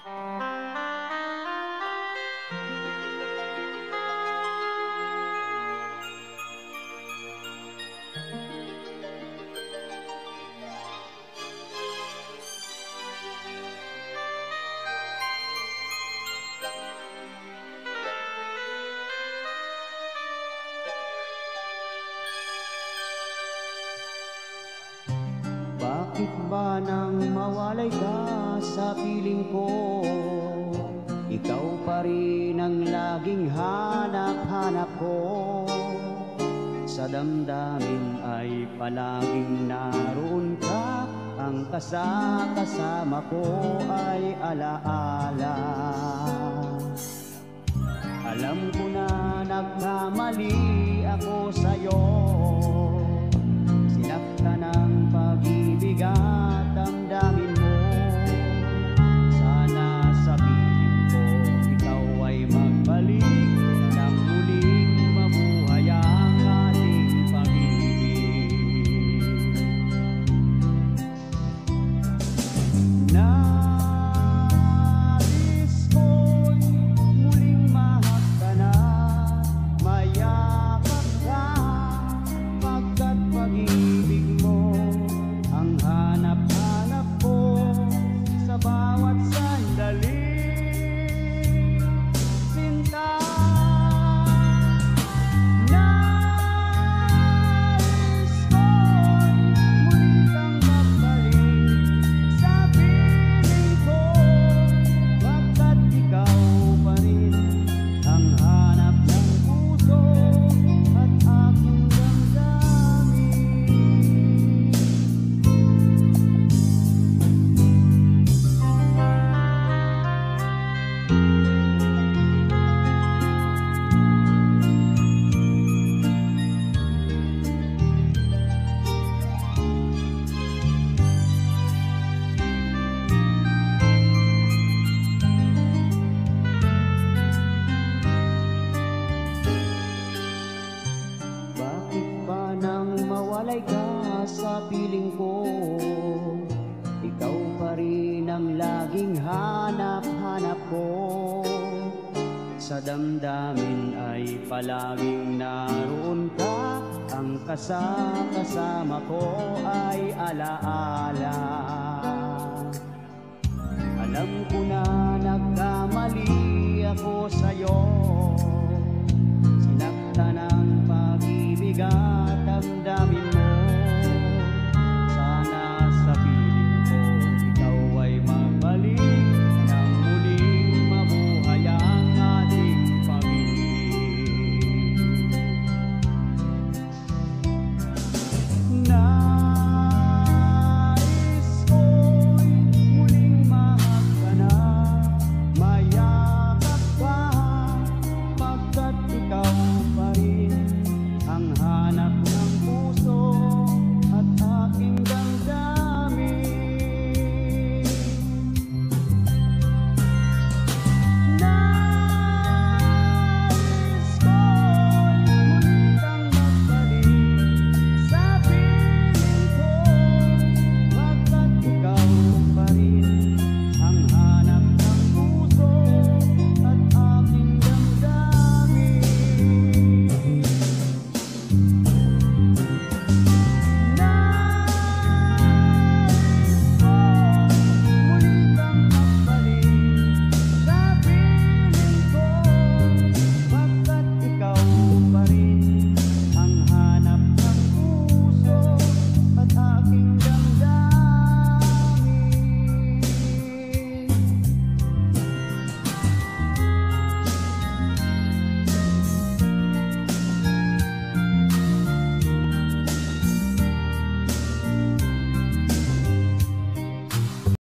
Bakit ba nang mawalay ka sa piling ko? Ikaw pa rin ang laging hanap-hanap ko. Sa damdamin ay palaging naroon ka. Ang kasama ko ay alaala. Alam ko na nagkamali ako sa'yo. Sinaktan ng pag-ibig at damdamin mo. Sana sa piling ko ikaw ay magbalik nang muling mabuhay ang ating pag-ibig. Nais ko'y muling mahak ka na, mayakap ka, pagkat pag-ibig ang hanap-hanap ko sa bawat sandali. Sinta, nais ko'y muling kang magbalik sa piling ko, pagkat ikaw pa rin ang hanap ng puso at aking damdamin. Bakit ba nang mawalay ka sa piling ko? Ikaw pa rin ang laging hanap-hanap ko. Sa damdamin ay palaging naroon ka. Ang kasama ko ay alaala.